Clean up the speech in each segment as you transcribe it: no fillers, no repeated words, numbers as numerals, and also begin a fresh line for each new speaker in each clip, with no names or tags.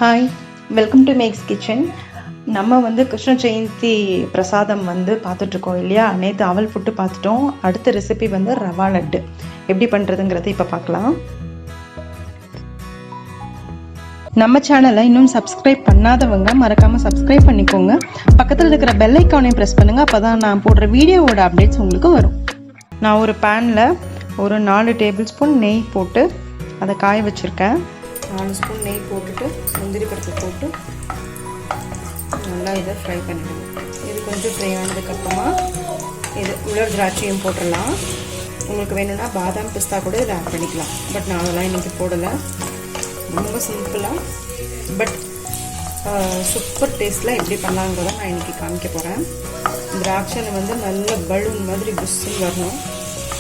Hi, welcome to Max kitchen. நம்ம கிருஷ்ண ஜெயந்தி பிரசாதம் பார்த்துட்ருக்கோம் இல்லையா. நேற்று அவல் புட்டு பார்த்துட்டோம். அடுத்த ரெசிபி ரவா லட்டு எப்படி பண்ணுறதுங்கிறத இப்போ பார்க்கலாம். நம்ம சேனலை இன்னும் சப்ஸ்கிரைப் பண்ணாதவங்க மறக்காமல் சப்ஸ்கிரைப் பண்ணிக்கோங்க. பக்கத்தில் இருக்கிற பெல் ஐக்கானையும் ப்ரெஸ் பண்ணுங்கள். அப்போ தான் நான் போடுற வீடியோவோட அப்டேட்ஸ் உங்களுக்கு வரும். நான் ஒரு பேனில் ஒரு 4 டேபிள் ஸ்பூன் நெய் போட்டு அதை காய வச்சுருக்கேன். 4 ஸ்பூன் நெய் போட்டுட்டு முந்திரி பருப்பு போட்டு நல்லா இதை ஃப்ரை பண்ணிடுவோம். இது கொஞ்சம் ஃப்ரை ஆனதுக்கப்புறமா இது உலர் திராட்சையும் போட்டுடலாம். உங்களுக்கு வேணும்னா பாதாம் பிஸ்தா கூட இதை ஆட் பண்ணிக்கலாம். பட் நான் அதெல்லாம் இன்றைக்கி போடலை. ரொம்ப சிம்பிளாக பட் சூப்பர் டேஸ்ட்டில் எப்படி பண்ணலாங்கிறத நான் இன்றைக்கி காமிக்க போகிறேன். திராட்சை நல்ல பலூன் மாதிரி புஷ்ஷுன்னு வரணும்.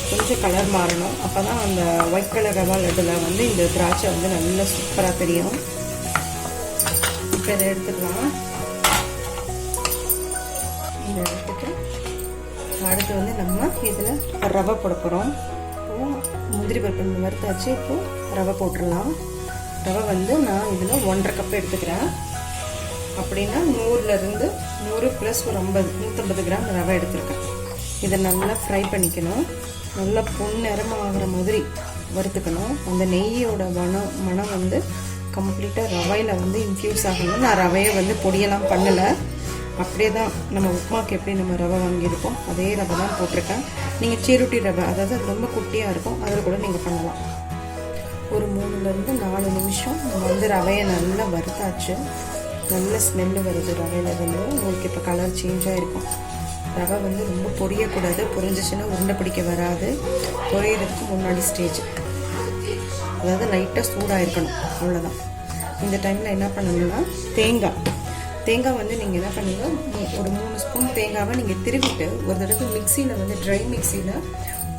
கொஞ்சம் கலர் மாறணும். அப்போ தான் அந்த ஒயிட் கலர் ரவா லட்டில் இந்த திராட்சை நல்லா சூப்பராக தெரியும். இப்போ இதை எடுத்துக்கலாம். இதை எடுத்துட்டு அடுத்து நம்ம இதில் ரவை போட போகிறோம். இப்போது முந்திரி பருப்பு வறுத்தாச்சு. இப்போது ரவை போட்டுடலாம். ரவை நான் இதில் 1.5 கப் எடுத்துக்கிறேன். அப்படின்னா 100 + ஒரு 150 கிராம் ரவை எடுத்துருக்கேன். இதை நல்லா ஃப்ரை பண்ணிக்கணும். நல்லா பொன்னிறமாக ஆகிற மாதிரி வறுத்துக்கணும். அந்த நெய்யோட மனம் கம்ப்ளீட்டாக ரவையில் இன்ஃப்யூஸ் ஆகணும். நான் ரவையை பொடியெல்லாம் பண்ணலை. அப்படியே தான் நம்ம உப்புமாக்கு எப்படி நம்ம ரவை வாங்கியிருக்கோம் அதே ரவை தான் போட்டிருக்கேன். நீங்கள் சீருட்டி ரவை, அதாவது அது ரொம்ப குட்டியாக இருக்கும், அதில் கூட நீங்கள் பண்ணலாம். ஒரு 3-4 நிமிஷம் நம்ம ரவையை நல்லா வறுத்தாச்சு. நல்ல ஸ்மெல்லு வருது ரவையில். உங்களுக்கு இப்போ கலர் சேஞ்சாக இருக்கும். ரவை ரொம்ப பொரியக்கூடாது. பொரிஞ்சிச்சுன்னா உருண்டை பிடிக்க வராது. பொரியறதுக்கு முன்னாடி ஸ்டேஜ், அதாவது லைட்டாக சூடாக இருக்கணும். அவ்வளோதான். இந்த டைமில் என்ன பண்ணணும்னா தேங்காய் நீங்கள் என்ன பண்ணுங்க, ஒரு 3 ஸ்பூன் தேங்காவை நீங்கள் திருவிட்டு ஒரு தடவை மிக்சியில் ட்ரை மிக்சியில்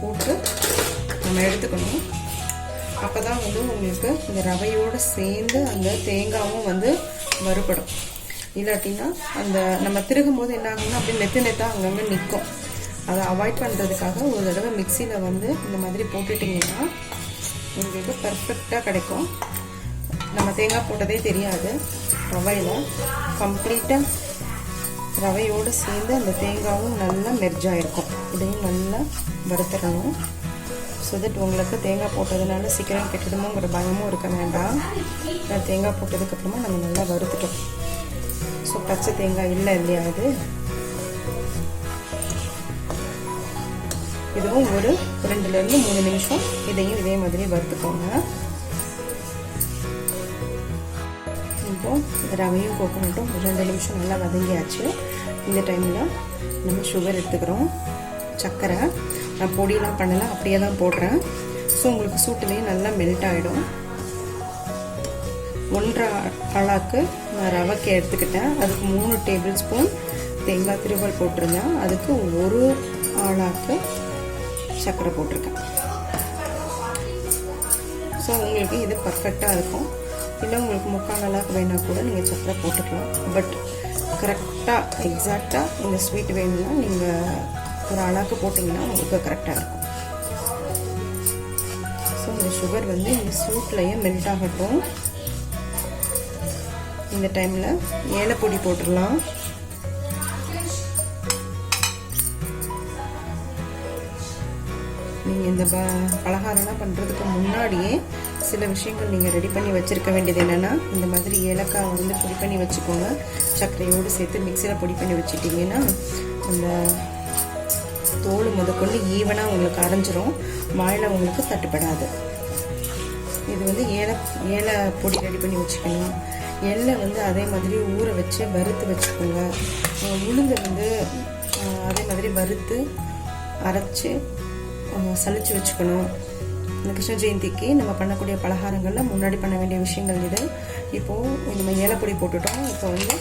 போட்டு நம்ம எடுத்துக்கணும். அப்போ தான் உங்களுக்கு இந்த ரவையோடு சேர்ந்து அந்த தேங்காயும் வறுபடும். இல்லாட்டின்னா அந்த நம்ம திருகும் போது என்ன ஆகும்னா அப்படியே நெத்தாக அங்கங்கே நிற்கும். அதை அவாய்ட் பண்ணுறதுக்காக ஒரு தடவை மிக்சியில் இந்த மாதிரி போட்டுட்டிங்கன்னா உங்களுக்கு பர்ஃபெக்டாக கிடைக்கும். நம்ம தேங்காய் போட்டதே தெரியாது. ரவையில் கம்ப்ளீட்டாக ரவையோடு சேர்ந்து அந்த தேங்காயும் நல்லா மெர்ஜாக இருக்கும். இதையும் நல்லா வறுத்துடணும். ஸோ தட் உங்களுக்கு தேங்காய் போட்டதுனால சீக்கிரம் கெட்டுடுமோங்கிற பயமும் இருக்க வேண்டாம். தேங்காய் போட்டதுக்கப்புறமா நம்ம நல்லா வறுத்துட்டோம். ஸோ பச்சை தேங்காய் இல்லை இல்லையா, அது இதுவும் ஒரு 2-3 நிமிஷம் இதையும் இதே மாதிரி வறுத்துக்கோங்க. இப்போ ரவையும் கோகோனட்டும் 2 நிமிஷம் நல்லா வதங்கியாச்சு. இந்த டைமில் நம்ம சுகர் எடுத்துக்கிறோம். சர்க்கரை நான் பொடியெல்லாம் பண்ணலாம், அப்படியே தான் போடுறேன். ஸோ உங்களுக்கு சூட்டுலேயே நல்லா மெல்ட் ஆகிடும். 1.5 ஆளாக்கு நான் ரவைக்கு எடுத்துக்கிட்டேன். அதுக்கு 3 டேபிள் ஸ்பூன் தேங்காய் திருவல் போட்டிருந்தேன். அதுக்கு 1 ஆளாக்கு சர்க்கரை போட்டிருக்கேன். ஸோ உங்களுக்கு இது பர்ஃபெக்டாக இருக்கும். இல்லை உங்களுக்கு 3/4 ஆளாக்கு வேணால் கூட நீங்கள் சர்க்கரை போட்டுக்கலாம். பட் கரெக்டாக எக்ஸாக்டாக இந்த ஸ்வீட் வேணும்னா நீங்கள் 1 ஆளாக்கு போட்டிங்கன்னா உங்களுக்கு கரெக்டாக இருக்கும். ஸோ இந்த சுகர் இந்த சூட்லேயே மெல்ட் ஆகட்டும். இந்த டைமில் ஏலப்பொடி போட்டுடலாம். நீங்கள் இந்த பலகாரம்லாம் பண்ணுறதுக்கு முன்னாடியே சில விஷயங்கள் நீங்கள் ரெடி பண்ணி வச்சுருக்க வேண்டியது என்னென்னா, இந்த மாதிரி ஏலக்காய் பொடி பண்ணி வச்சுக்கோங்க. சர்க்கரையோடு சேர்த்து மிக்சியில் பொடி பண்ணி வச்சுட்டிங்கன்னா அந்த தோல் முதற்கொண்டு ஈவனாக உங்களுக்கு அரைஞ்சிரும். வாயில் உங்களுக்கு தட்டுப்படாது. இது ஏலை பொடி ரெடி பண்ணி வச்சுக்கணும். எள்ளை அதே மாதிரி ஊற வச்சு வறுத்து வச்சுக்கோங்க. உளுந்து அதே மாதிரி வறுத்து அரைச்சி சளிச்சு வச்சுக்கணும். இந்த கிருஷ்ண ஜெயந்திக்கு நம்ம பண்ணக்கூடிய பலகாரங்களில் முன்னாடி பண்ண வேண்டிய விஷயங்கள் இது. இப்போது நம்ம ஏலப்பொடி போட்டுட்டோம். இப்போ அந்த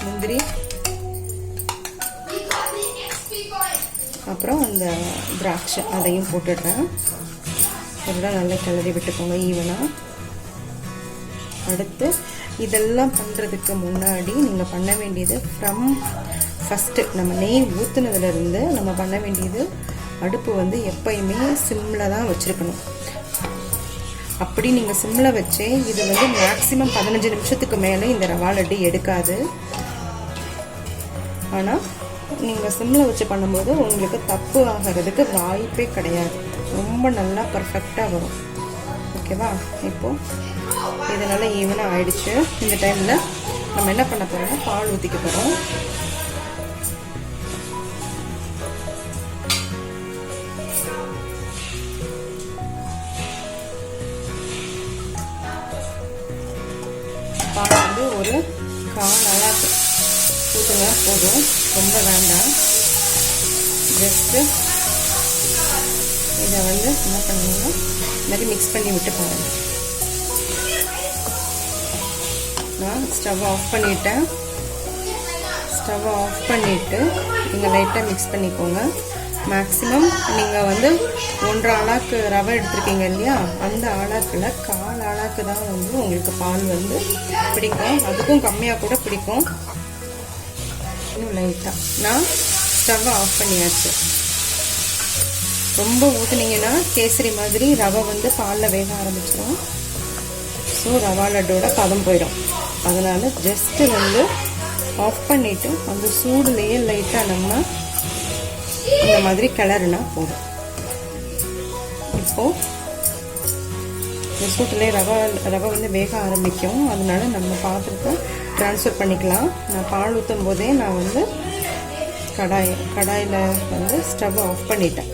முந்திரி அப்புறம் அந்த திராட்சை அதையும் போட்டுடுறேன். இதெல்லாம் நல்லா கிளறி விட்டுக்கோங்க ஈவனாக. அடுத்து இதெல்லாம் பண்ணுறதுக்கு முன்னாடி நீங்கள் பண்ண வேண்டியது ஃபஸ்ட்டு நம்ம நெய் ஊற்றுனதுலேருந்து நம்ம பண்ண வேண்டியது அடுப்பு எப்பயுமே சிம்மில் தான் வச்சுருக்கணும். அப்படி நீங்கள் சிம்மில் வச்சே இது வந்து மேக்ஸிமம் 15 நிமிஷத்துக்கு மேலே இந்த ரவா லட்டு எடுக்காது. ஆனால் நீங்கள் சிம்மில் வச்சு பண்ணும்போது உங்களுக்கு தப்பு ஆகிறதுக்கு வாய்ப்பே கிடையாது. ரொம்ப நல்லா பர்ஃபெக்டாக வரும். ஓகேவா? இப்போது இது நல்லா ஈவனாக ஆயிடுச்சு. இந்த டைமில் நம்ம என்ன பண்ண போகிறோம்னா பால் ஊற்றிக்க போகிறோம். பால் வந்து ஒரு 1/4 அளவுக்கு ஊற்றுங்க போதும், ரொம்ப வேண்டாம். ஜஸ்ட்டு இதை வந்து என்ன பண்ணுங்கன்னா இந்த மாதிரி மிக்ஸ் பண்ணி விட்டு பாருங்க. நான் ஸ்டவ் ஆஃப் பண்ணிட்டேன். ஸ்டவ் ஆஃப் பண்ணிவிட்டு நீங்கள் லைட்டாக மிக்ஸ் பண்ணிக்கோங்க. மேக்ஸிமம் நீங்கள் வந்து 1/2 ஆளாக்கு ரவை எடுத்துருக்கீங்க இல்லையா, அந்த ஆளாக்கில் 1/4 ஆளாக்கு தான் வந்து உங்களுக்கு பால் வந்து பிடிக்கும். அதுக்கும் கம்மியாக கூட பிடிக்கும். இன்னும் லைட்டாக நான் ஸ்டவ்வை ஆஃப் பண்ணியாச்சு. ரொம்ப ஊற்றுனீங்கன்னா கேசரி மாதிரி ரவை வந்து பாலில் வேக ஆரம்பிச்சிடும். ஸோ ரவா லட்டோட பதம் போயிடும். அதனால் ஜஸ்ட்டு வந்து ஆஃப் பண்ணிவிட்டு அந்த சூடுலேயே லைட்டாக நம்ம இந்த மாதிரி கிளறுனா போதும். இப்போது இந்த சூட்டிலே ரவை வந்து வேக ஆரம்பிக்கும். அதனால நம்ம பாத்திரத்தை ட்ரான்ஸ்ஃபர் பண்ணிக்கலாம். நான் பால் ஊற்றும் போதே நான் வந்து கடாயில் வந்து ஸ்டவ் ஆஃப் பண்ணிட்டேன்.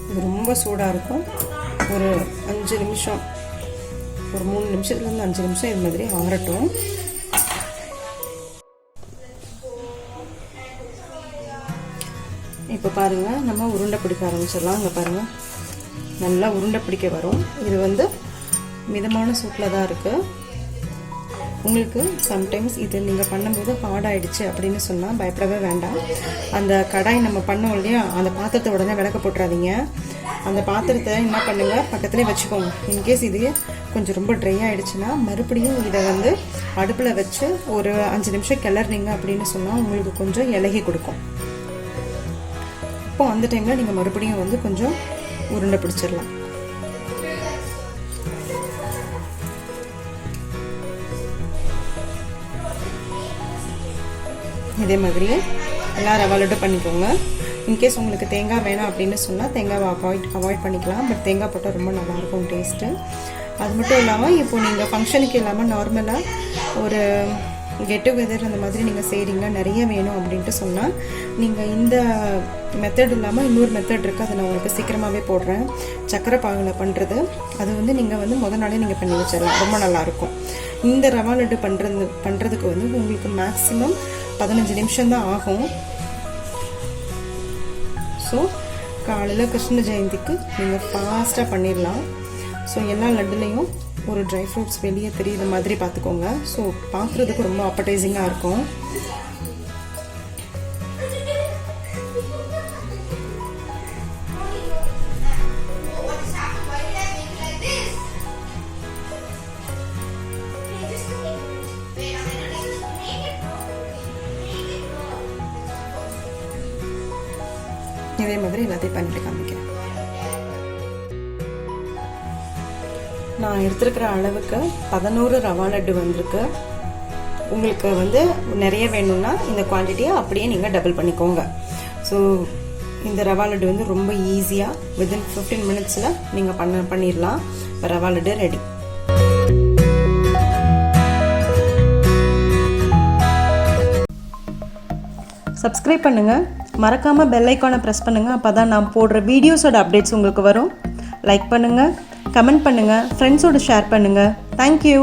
இது ரொம்ப சூடாக இருக்கும். ஒரு 5 நிமிஷம், ஒரு 3 நிமிஷத்துலேருந்து 5 நிமிஷம் இது மாதிரி ஆறட்டும். இப்போ பாருங்கள், நம்ம உருண்டை பிடிக்க ஆரம்பிச்சிடலாம். இங்கே பாருங்கள், நல்லா உருண்டை பிடிக்க வரும். இது வந்து மிதமான சூட்டில் தான் இருக்குது. உங்களுக்கு சம்டைம்ஸ் இது நீங்கள் பண்ணும்போது ஹார்ட் ஆகிடுச்சு அப்படின்னு சொன்னால் பயப்படவே வேண்டாம். அந்த கடாய் நம்ம பண்ணோம் இல்லையா, அந்த பாத்திரத்தை உடனே விளக்க போட்டுறாதீங்க. அந்த பாத்திரத்தை என்ன பண்ணுங்கள், பக்கத்துலேயே வச்சுக்கோங்க. இன்கேஸ் இது கொஞ்சம் ரொம்ப ட்ரை ஆகிடுச்சுன்னா மறுபடியும் இதை வந்து அடுப்பில் வச்சு ஒரு 5 நிமிஷம் கிளறினீங்க அப்படின்னு சொன்னால் உங்களுக்கு கொஞ்சம் இலகி கொடுக்கும். இப்போ அந்த டைமில் நீங்கள் மறுபடியும் வந்து கொஞ்சம் உருண்டை பிடிச்சிடலாம். இதே மாதிரியே எல்லா ரவா லட்டும் பண்ணிக்கோங்க. இன்கேஸ் உங்களுக்கு தேங்காய் வேணாம் அப்படின்னு சொன்னால் தேங்காவை அவாய்ட் பண்ணிக்கலாம். பட் தேங்காய் போட்டால் ரொம்ப நல்லாயிருக்கும் டேஸ்ட்டு. அது மட்டும் இல்லாமல் இப்போ நீங்கள் ஃபங்க்ஷனுக்கு இல்லாமல் நார்மலாக ஒரு கெட் டுகெதர் அந்த மாதிரி நீங்கள் செய்கிறீங்க, நிறைய வேணும் அப்படின்ட்டு சொன்னால் நீங்கள் இந்த மெத்தட் இல்லாமல் இன்னொரு மெத்தட் இருக்குது. அதை நான் உங்களுக்கு சீக்கிரமாகவே போடுறேன். சக்கரை பாகில் பண்ணுறது, அது வந்து நீங்கள் வந்து முதல் நாளே நீங்கள் பண்ணி வச்சிடலாம், ரொம்ப நல்லாயிருக்கும். இந்த ரவா லட்டு பண்ணுறதுக்கு வந்து உங்களுக்கு மேக்ஸிமம் 15 நிமிஷம் தான் ஆகும். ஸோ காலையில் கிருஷ்ண ஜெயந்திக்கு நீங்கள் ஃபாஸ்ட்டாக பண்ணிடலாம். ஸோ எல்லா லட்டுலேயும் ஒரு ட்ரை ஃப்ரூட்ஸ் வெளியே தெரியுற மாதிரி பார்த்துக்கோங்க. ஸோ பார்க்குறதுக்கு ரொம்ப அப்படைசிங்காக இருக்கும். இதே மாதிரி எல்லாத்தையும் பண்ணிட்டு காமிக்கிறேன். நான் எடுத்துருக்கிற அளவுக்கு 11 ரவா லட்டு வந்திருக்கு. உங்களுக்கு வந்து நிறைய வேணும்னா இந்த குவான்டிட்டியை அப்படியே நீங்கள் டபுள் பண்ணிக்கோங்க. ஸோ இந்த ரவா லட்டு வந்து ரொம்ப ஈஸியாக வித்தின் 15 மினிட்ஸில் நீங்கள் பண்ணிடலாம். ரவா லட்டு ரெடி. சப்ஸ்கிரைப் பண்ணுங்கள், மறக்காமல் பெல் ஐக்கானை ப்ரெஸ் பண்ணுங்கள். அப்போ தான் நான் போடுற வீடியோஸோட அப்டேட்ஸ் உங்களுக்கு வரும். லைக் பண்ணுங்கள், கமெண்ட் பண்ணுங்கள், ஃப்ரெண்ட்ஸோடு ஷேர் பண்ணுங்கள். தேங்க்யூ.